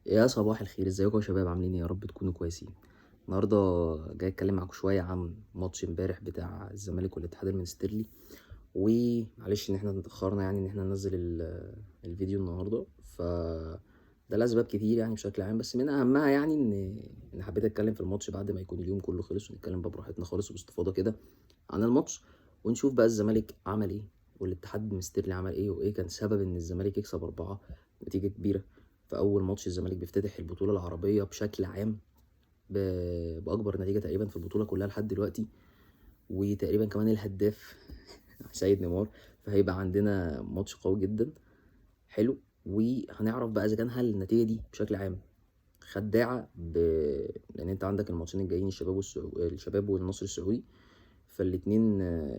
يا صباح الخير، ازيكم يا شباب؟ عاملين ايه؟ يا رب تكونوا كويسين. النهارده جاي اتكلم معاكم شويه عن ماتش امبارح بتاع الزمالك والاتحاد المنستيرلي. ومعلش ان احنا اتاخرنا، يعني ان احنا ننزل الفيديو النهارده. ده لاسباب كتير يعني بشكل عام، بس من اهمها يعني ان حبيت اتكلم في الماتش بعد ما يكون اليوم كله خلص، ونتكلم بقى براحتنا خالص وباستفاضه كده عن الماتش، ونشوف بقى الزمالك عمل ايه والاتحاد المنستيرلي عمل ايه، وايه كان سبب ان الزمالك يكسب 4 نتيجه كبيره في اول ماتش الزمالك بيفتتح البطوله العربيه بشكل عام، باكبر نتيجه تقريبا في البطوله كلها لحد دلوقتي، وتقريبا كمان الهداف سيد نيمار. فهيبقى عندنا ماتش قوي جدا حلو، وهنعرف بقى اذا كان هل النتيجه دي بشكل عام خداعه لان انت عندك الماتشين الجايين الشباب والنصر السعودي. فالاتنين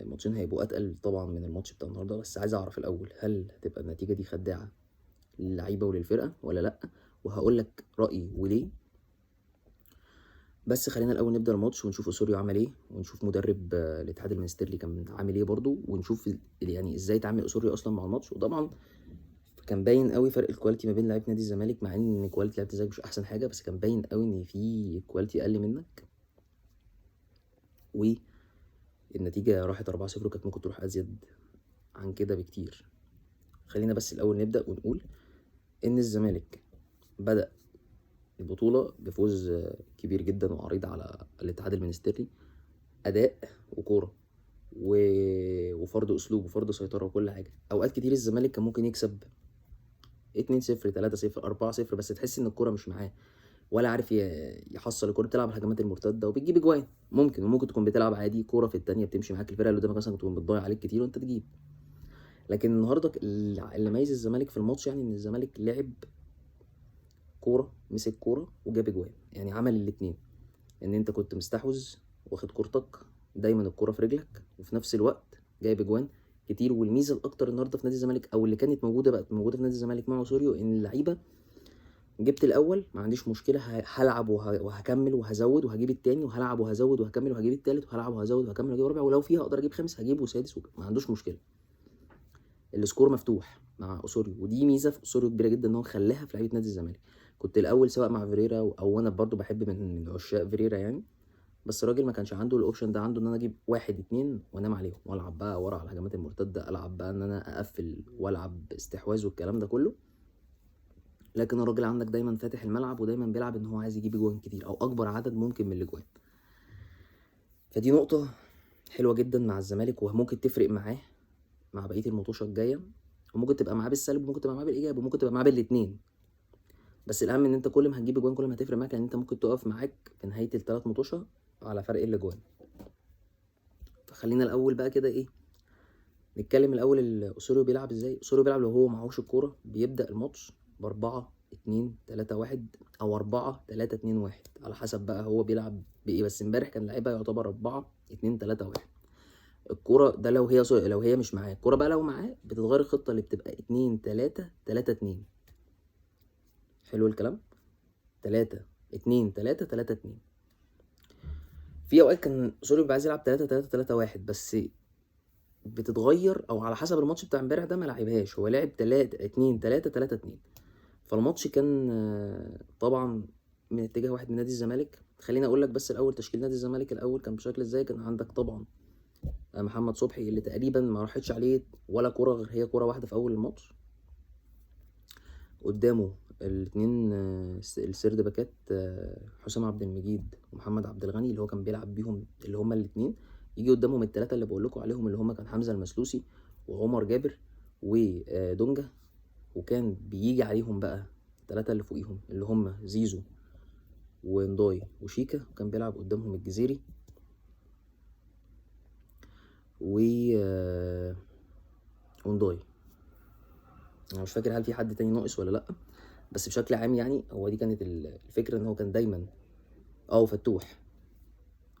ماتشين هيبقوا اتقل طبعا من الماتش بتاع النهارده، بس عايز اعرف الاول هل هتبقى النتيجه دي خداعه للعيبه وللفرقه ولا لا، وهقول لك رايي وليه. بس خلينا الاول نبدا الماتش ونشوف اسوريو عمل ايه، ونشوف مدرب الاتحاد المنستيرلي كان عامل ايه برضو، ونشوف يعني ازاي اتعامل اسوريو اصلا مع الماتش. وطبعا كان باين قوي فرق الكواليتي ما بين لعيبه نادي الزمالك، مع ان كواليتي لعيبه الزمالك مش احسن حاجه، بس كان باين قوي ان في كواليتي اقل منك، والنتيجه راحت 4-0 وكانت ممكن تروح ازيد عن كده بكتير. خلينا بس الاول نبدا ونقول ان الزمالك بدأ البطولة بفوز كبير جدا وعريض على الاتحاد المنستيرلي. أداء وكورة وفرض أسلوب وفرض سيطرة وكل حاجة. أوقات كتير الزمالك كان ممكن يكسب 2-0 3-0 4-0، بس تحس إن الكورة مش معاه، ولا عارف يحصل الكورة. بتلعب الهجمات المرتدة وبتجيب أجوان، وممكن تكون بتلعب عادي كورة في التانية بتمشي معاك، الفرقة اللي قدامك مثلا تكون بتضيع عليك كتير وأنت تجيب. لكن النهارده اللي ميز الزمالك في الماتش يعني إن الزمالك لعب كورة، مسك كورة وجاب أجوان، يعني عمل الاتنين. ان انت كنت مستحوذ واخد كورتك، دايما الكوره في رجلك، وفي نفس الوقت جايب اجوان كتير. والميزه الاكتر النهارده في نادي الزمالك، او اللي كانت موجوده بقت موجوده في نادي الزمالك مع سوريو، ان اللعيبه جبت الاول ما عنديش مشكله، هلعب وهكمل وهزود وهجيب التاني، وهلعب وهزود وهكمل وهجيب التالت، وهلعب وهزود وهكمل وهجيب الرابع، ولو فيها اقدر اجيب خامس هجيبه وسادس ما عندوش مشكله. السكور مفتوح مع اسوريو، ودي ميزه في اسوريو كبيره جدا ان هو خلاها في لعيبه نادي الزمالك. كنت الاول سواء مع فيريرا او انا برضو بحب من عشاق فيريرا يعني، بس الراجل ما كانش عنده الاوبشن ده، عنده ان انا اجيب 1 2 وانام عليهم والعب بقى ورا على الهجمات المرتده، العب بقى ان انا اقفل والعب استحواذ والكلام ده كله. لكن الراجل عندك دايما فاتح الملعب، ودايما بيلعب ان هو عايز يجيب اجوان كتير او اكبر عدد ممكن من الاجوان. فدي نقطه حلوه جدا مع الزمالك، وممكن تفرق معاه مع بقيه المطوشه الجايه، وممكن تبقى معاه بالسلب وممكن تبقى معاه بالايجاب وممكن تبقى معاه بالاثنين. بس الاهم ان انت كل ما هتجيب اجوان كل ما هتفرق معاك، لان انت ممكن تقف معاك في نهايه الثلاث مطوشه على فرق الاجوان. فخلينا الاول بقى كده ايه، نتكلم الاول اسوريو بيلعب ازاي. اسوريو بيلعب لو هو معهوش الكوره بيبدا الماتش ب4-2-3-1 او 4-3-2-1 على حسب بقى هو بيلعب بايه. بس امبارح كان لعيبه يعتبر 4-2-3-1. الكوره ده لو هي مش معاه الكوره بقى، لو معاه بتتغير الخطه اللي بتبقى 2-3-3-2. حلو الكلام. 3-2-3-3-2. في اوقات كان اسوريو بيبقى عايز يلعب 3-3-3-1، بس بتتغير او على حسب الماتش بتاع امبارح ده ما لعبهاش، هو لعب 3-2-3-3-2. فالماتش كان طبعا من اتجاه واحد من نادي الزمالك. خليني اقول لك بس الاول تشكيل نادي الزمالك الاول كان بشكل ازاي. كان عندك طبعا محمد صبحي اللي تقريبا ما راحتش عليه ولا كوره غير هي كوره واحده في اول الماتش. قدامه الاثنين السرد باكات حسام عبد المجيد ومحمد عبد الغني اللي هو كان بيلعب بيهم، اللي هما الاثنين. يجي قدامهم الثلاثه اللي بقول لكم عليهم، اللي هما كان حمزه المسلوسي وعمر جابر ودونجا. وكان بيجي عليهم بقى الثلاثه اللي فوقيهم اللي هما زيزو ونداي وشيكا، وكان بيلعب قدامهم الجزيري ونداي. انا مش فاكر هل في حد تاني ناقص ولا لا، بس بشكل عام يعني هو دي كانت الفكره، ان هو كان دايما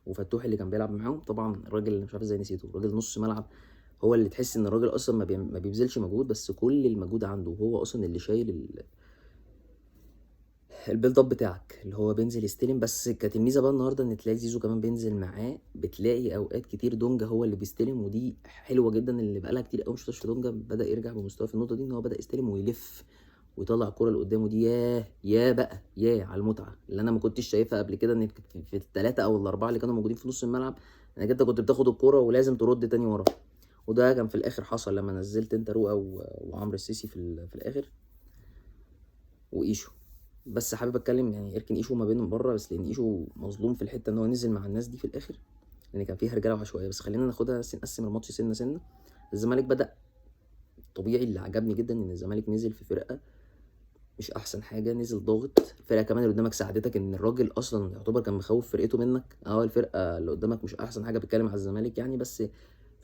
وفتوح اللي كان بيلعب معاهم. طبعا الراجل اللي مش عارف ازاي نسيته، الراجل نص ملعب، هو اللي تحس ان الراجل اصلا ما بيبذلش مجهود، بس كل المجهود عنده، وهو اصلا اللي شايل البيلد اب بتاعك، اللي هو بينزل يستلم. بس كانت الميزه بقى النهارده ان تلاقي زيزو كمان بينزل معاه، بتلاقي اوقات كتير دونجا هو اللي بيستلم، ودي حلوه جدا. اللي بقالها كتير قوي مش شفتش دونجا بدا يرجع بمستواه في النقطه دي، ان هو بدا يستلم ويلف ويطلع الكرة اللي قدامه دي، ياه بقى، ياه على المتعة اللي انا ما كنتش شايفها قبل كده. ان في الثلاثة او الاربعة اللي كانوا موجودين في نص الملعب، انك انت كنت بتاخد الكرة ولازم ترد تاني ورا. وده كان في الاخر حصل لما نزلت انت رؤى وعمرو السيسي في الاخر وايشو. بس حابب اتكلم يعني اركن ايشو ما بينهم بره، بس لان ايشو مظلوم في الحته ان هو نزل مع الناس دي في الاخر، لان كان فيه رجاله وعشوائيه. بس خلينا ناخدها نقسم الماتش سنه سنه. الزمالك بدا طبيعي، اللي عجبني جدا ان الزمالك نزل في فرقه مش احسن حاجه، نزل ضاغط. الفرقه كمان اللي قدامك ساعدتك، ان الراجل اصلا يعتبر كان مخوف فرقته منك. الفرقه اللي قدامك مش احسن حاجه، بتكلم على الزمالك يعني، بس في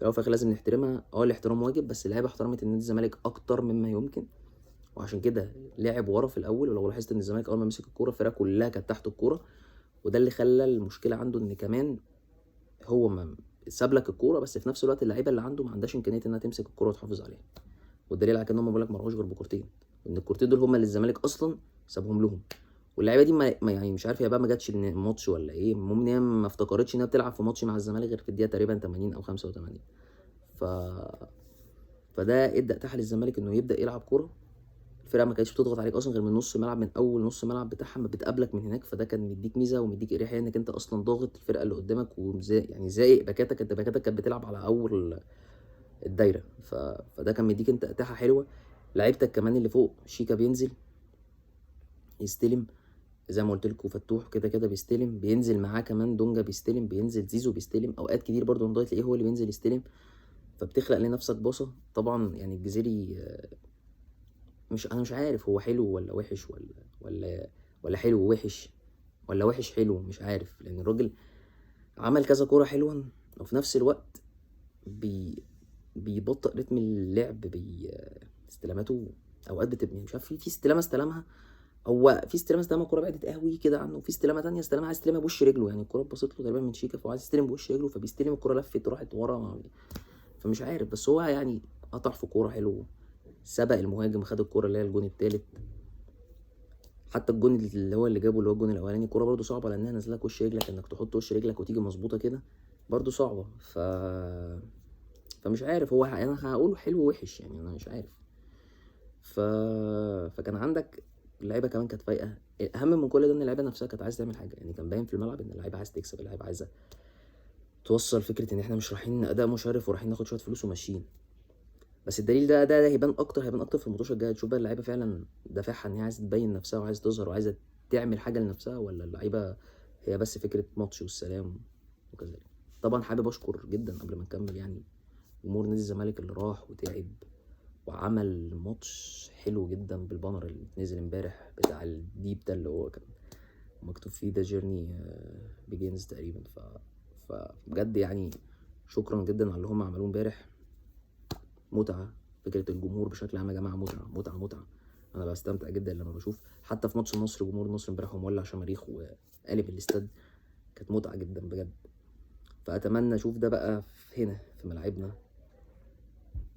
الاول وفي الاخر لازم نحترمها. الاحترام واجب، بس اللعيبه احترمت النادي الزمالك اكتر مما يمكن، وعشان كده لعب ورا في الاول. ولو لاحظت ان الزمالك اول ما مسك الكوره الفرقه كلها كانت تحت الكوره، وده اللي خلى المشكله عنده، ان كمان هو ما ساب لك الكوره، بس في نفس الوقت اللعيبه اللي عنده ما عندهاش امكانيه انها تمسك الكوره وتحافظ عليها. والدليل على كده ان هم بيقول لك ما راحوش غير بكورتين، وان الكورتين دول هم اللي الزمالك اصلا سابهم لهم. واللعيبه دي ما يعني مش عارف هي بقى ما جاتش الماتش ولا ايه، المهم ان هي ما افتكرتش انها بتلعب في ماتش مع الزمالك غير في الدقيقه تقريبا 80 او 85. ف فده ادى اتاحه للزمالك انه يبدا يلعب كوره. الفرقه ما كانتش بتضغط عليك اصلا غير من نص ملعب، من اول نص ملعب بتاعها ما بتقابلك من هناك. فده كان مديك ميزه ومديك اريحيه انك انت اصلا ضاغط الفرقه اللي قدامك، يعني زائق باكاتك. انت باكاتك كانت بتلعب على اول الدايره. فده كان مديك انت اتاحه حلوه. لعيبتك كمان اللي فوق، شيكا بينزل يستلم زي ما قلت لكم، فتوح كده كده بيستلم، بينزل معاه كمان دونجا بيستلم، بينزل زيزو بيستلم، اوقات كتير برضو نضاي تلاقيه هو اللي بينزل يستلم. فبتخلق لنفسك باصه. طبعا يعني الجزيري انا مش عارف هو حلو ولا وحش ولا حلو ووحش، ولا وحش حلو، مش عارف. لان الراجل عمل كذا كوره حلوه، وفي نفس الوقت بيبطئ رتم اللعب. استلاماته اوقات بتبقى مش عارف، في استلامه استلمها، هو في استلامه استلمها الكوره بعدت قوي كده عنه، وفي استلامه تانية استلمها عايز يستلمها بوش رجله. يعني الكوره بصيت له تقريبا من شيكا، فهو عايز يستلم بوش رجله، فبيستلم الكوره لفت وراحت ورا. فمش عارف، بس هو يعني قطع في كوره حلو، سبق المهاجم، خد الكوره اللي هي الجون التالت. حتى الجون اللي هو اللي جابه، اللي هو الجون الاولاني، الكوره برده صعبه لانها نازلك وش رجلك، انك تحط وش رجلك وتيجي مظبوطه كده برده صعبه. فمش عارف هو انا هقوله حلو ووحش يعني، انا مش عارف. فكان عندك اللعيبه كمان كانت فايقه. الاهم من كل ده ان اللعيبه نفسها كانت عايزه تعمل حاجه. يعني كان باين في الملعب ان اللعيبه عايزه تكسب، اللعيبه عايزه توصل فكره ان احنا مش رايحين اداء مشرف ورايحين ناخد شويه فلوس وماشيين. بس الدليل ده هيبان اكتر في الماتش الجاي. تشوف بقى اللعيبه فعلا دافعها ان هي عايزه تبين نفسها وعايزه تظهر وعايزه تعمل حاجه لنفسها، ولا اللعيبه هي بس فكره ماتش والسلام وكذلك. طبعا حابب اشكر جدا قبل ما نكمل يعني جمهور نادي الزمالك اللي راح وتعب وعمل ماتش حلو جدا بالبانر اللي نزل امبارح بتاع الديب ده، اللي هو كان مكتوب فيه ده جيرني بيجينز تقريبا. فبجد يعني شكرا جدا على اللي هم عملوه امبارح. متعه، فكره الجمهور بشكل عام يا جماعه متعه متعه متعه. انا بستمتع جدا لما بشوف حتى في ماتش النصر جمهور النصر امبارح مولع شماريخ وقالب الاستاد، كانت متعه جدا بجد. فاتمنى اشوف ده بقى هنا في ملاعبنا،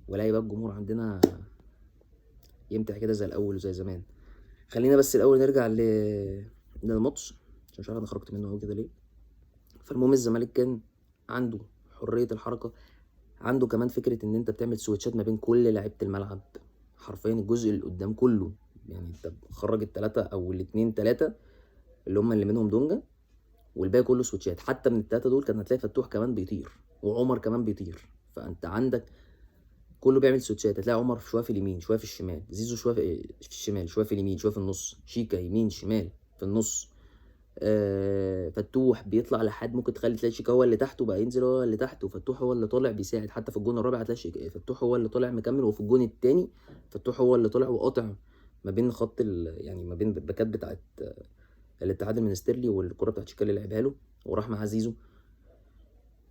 والاقي بقى الجمهور عندنا يمتع كده زي الاول وزي زمان. خلينا بس الاول نرجع للماتش، عشان مش عارف انا خرجت منه قوي كده ليه. فالمهم الزمالك كان عنده حريه الحركه، عنده كمان فكره ان انت بتعمل سويتشات ما بين كل لعيبه الملعب، حرفيا الجزء اللي قدام كله. يعني انت خرج الثلاثه او الاثنين ثلاثه اللي هم اللي منهم دونجا، والباقي كله سويتشات. حتى من الثلاثه دول كان هتلاقي فتوح كمان بيطير وعمر كمان بيطير. فانت عندك كله بيعمل سويتشات. هتلاقي عمر شويه في اليمين شويه في الشمال، زيزو شويه في الشمال شويه في اليمين شويه في النص، شيكا يمين شمال في النص، فتوح بيطلع لحد ممكن تلاقي شيكا هو اللي تحته بقى ينزل هو اللي تحته، وفتوح هو اللي طالع بيساعد. حتى في الجون الرابع هتلاقي فتوح هو اللي طالع مكمل، وفي الجون التاني فتوح هو اللي طالع وقاطع ما بين خط يعني ما بين الباكات بتاعت الاتحاد المنستيرلي، والكره بتاعت شيكا اللي لعبها له وراح مع زيزو.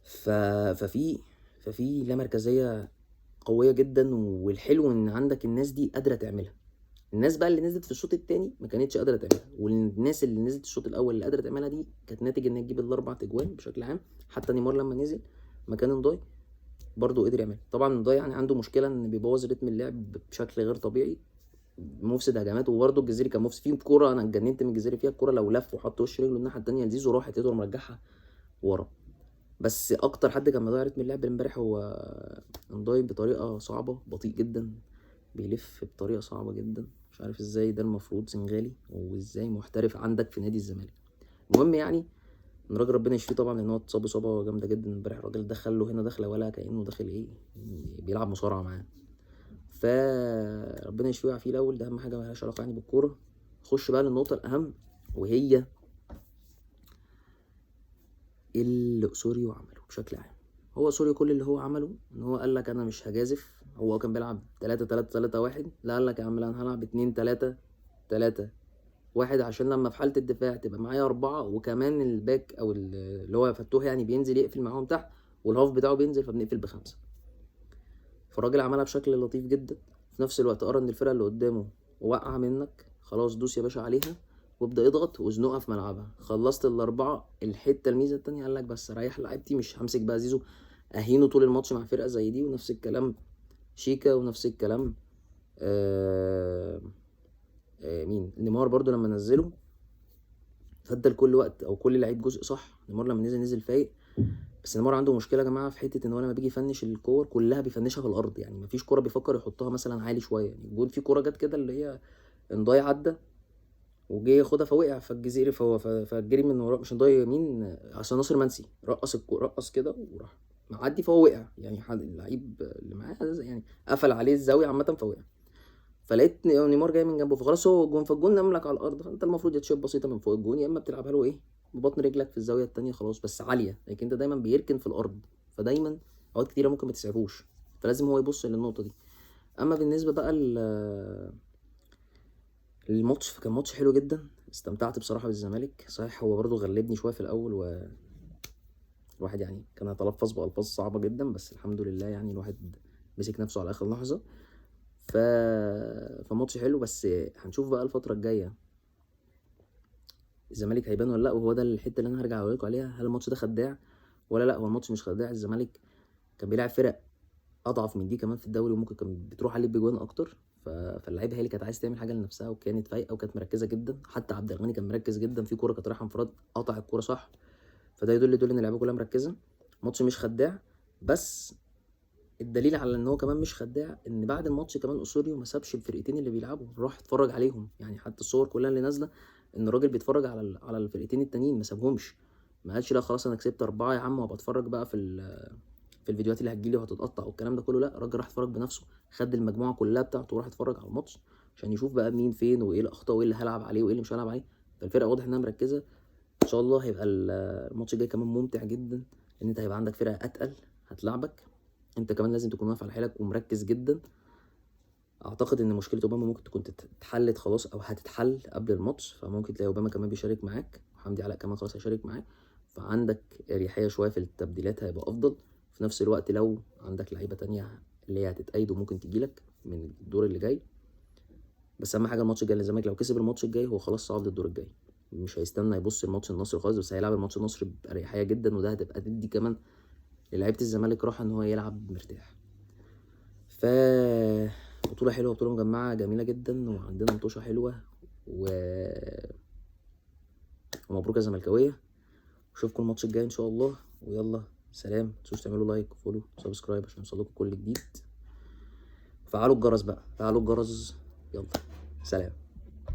ففي لا مركزيه قويه جدا. والحلو ان عندك الناس دي قادره تعملها. الناس بقى اللي نزلت في الشوط الثاني ما كانتش قادره تعملها، والناس اللي نزلت الشوط الاول اللي قادره تعملها دي كانت ناتج ان هي تجيب الاربع تجوان بشكل عام. حتى نيمار لما نزل مكان نضاي برضه قدر يعملها. طبعا نضاي يعني عنده مشكله ان بيبوظ رتم اللعب بشكل غير طبيعي، مفسد هجمات. وبرضه الجزيري كان مفسد. في كوره انا اتجننت من الجزيري فيها، الكوره لو لف وحط وش رجله الناحيه الثانيه لزيزو راحت يقدر مرجعها ورا. بس اكتر حد كان مضيع رتم اللعب امبارح هو نضاي، بطريقه صعبه، بطيء جدا، بيلف بطريقه صعبه جدا. مش عارف ازاي ده المفروض سنغالي وازاي محترف عندك في نادي الزمالك. المهم يعني ان الراجل ربنا يشفيه طبعا، لان هو اتصاب اصابه جامده جدا امبارح. الراجل دخل له هنا دخله ولا كانه داخل ايه بيلعب مصارعه معاه. فربنا يشفيه ويعافيه الاول، ده اهم حاجه مالهاش علاقه يعني بالكوره. خش بقى للنقطه الاهم، وهي اللي اسوريو عمله بشكل عام. هو اسوريو كل اللي هو عمله ان هو قال لك انا مش هجازف. هو كان بيلعب 3-3-3-1، لا قال لك يا عم لا انا هلعب 2-3-3-1 عشان لما في حاله الدفاع تبقى معايا 4، وكمان الباك او اللي هو فتوح يعني بينزل يقفل معاهم تحت، والهاف بتاعه بينزل فبنقفل ب5. فالراجل عملها بشكل لطيف جدا. في نفس الوقت قرا ان الفرقه اللي قدامه واقعه منك، خلاص دوس يا باشا عليها وابدا اضغط وزنقها في ملعبها. خلصت ال4، الحته الميزه التانية قال لك بس ريح لعيبتي، مش همسك بقى زيزو اهينه طول الماتش مع فرقه زي دي. ونفس الكلام شيكا، ونفس الكلام مين نيمار برضو لما نزله فدى لكل وقت او كل لعيب جزء صح. نيمار لما نزل فايق. بس نيمار عنده مشكله يا جماعه في حته ان هو لما بيجي يفنش الكور كلها بيفنشها في الارض، يعني مفيش كوره بيفكر يحطها مثلا عالي شويه. يعني الجون في كوره جت كده اللي هي انضاي عدى وجه ياخدها فوقع فالجزيري فجري من وراه، مش انضاي يمين عشان ناصر منسي رقص كده وراح معدي فهو وقع. يعني اللعيب اللي معاه يعني قفل عليه الزاويه عامه فوقع. فلقيت نيمار جاي من جنبه فخلاص هو جون، فالجون نملك على الارض. فانت المفروض يا تشيب بسيطه من فوق الجون، يا اما بتلعبها له ايه ببطن رجلك في الزاويه التانية خلاص بس عاليه، لكن انت دايما بيركن في الارض. فدايما اوقات كتيره ممكن ما تسعفوش، فلازم هو يبص للنقطه دي. اما بالنسبه بقى الماتش، فكان ماتش حلو جدا. استمتعت بصراحه بالزمالك. صحيح هو برضو غلبني شويه في الاول، الواحد يعني كان هيتلفظ بألفاظ صعبه جدا، بس الحمد لله يعني الواحد مسك نفسه على اخر لحظه. فماتش حلو. بس هنشوف بقى الفتره الجايه الزمالك هيبان ولا لا، وهو ده الحته اللي انا هرجع اقول لكم عليها. هل الماتش ده خداع ولا لا؟ هو الماتش مش خداع. الزمالك كان بيلعب فرق اضعف من دي كمان في الدوري، وممكن كان بتروح عليه بجوان اكتر. فاللعيبه هي اللي كانت عايزه تعمل حاجه لنفسها وكانت فايقه وكانت مركزه جدا. حتى عبد الغني كان مركز جدا في كوره كانت رايحه انفراد قطع الكوره صح. فده يدل ان اللعيبه كلها مركزه. الماتش مش خداع. بس الدليل على ان هو كمان مش خداع ان بعد الماتش كمان اسوريو ما سابش الفرقتين اللي بيلعبوا، راح اتفرج عليهم. يعني حتى الصور كلها اللي نازله ان الراجل بيتفرج على الفرقتين التانيين، ما سابهمش. ما قالش لا خلاص انا كسبت 4 يا عم وابقى اتفرج بقى في الفيديوهات اللي هتجيلي وهتتقطع والكلام ده كله. لا الراجل راح اتفرج بنفسه، خد المجموعه كلها بتاعته وراح اتفرج على الماتش عشان يشوف بقى مين فين وايه الاخطاء وايه اللي هلعب عليه وايه اللي مش هلعب عليه. فالفرقه واضح انها مركزه. ان شاء الله هيبقى الماتش الجاي كمان ممتع جدا، ان انت هيبقى عندك فرقه اتقل هتلعبك. انت كمان لازم تكون واقف على حيلك ومركز جدا. اعتقد ان مشكله اوباما ممكن تكون اتحلت خلاص او هتتحل قبل الماتش، فممكن تلاقي اوباما كمان بيشارك معاك وحمدي علاء كمان خلاص هيشارك معاك. فعندك اريحيه شويه في التبديلات هيبقى افضل. في نفس الوقت لو عندك لعيبه تانية اللي هي هتتأيد وممكن تجيلك من الدور اللي جاي. بس اهم حاجه الماتش الجاي للزمالك، لو كسب الماتش الجاي هو خلاص صعد للدور الجاي، مش هيستنى يبص الماتش النصر خالص، بس هيلعب الماتش النصر باريحيه جدا. وده هتبقى تدي كمان للعيبه الزمالك راحه ان هو يلعب مرتاح. ف بطولة حلوة، بطولة مجمعة جميلة جدا، وعندنا مطوشة حلوة ومبروك يا زملكاوية. اشوفكم الماتش الجاي ان شاء الله. ويلا سلام. متنسوش تعملوا لايك وفولو وسبسكرايب عشان يوصلكم كل جديد. فعلوا الجرس بقى، فعلوا الجرس. يلا سلام.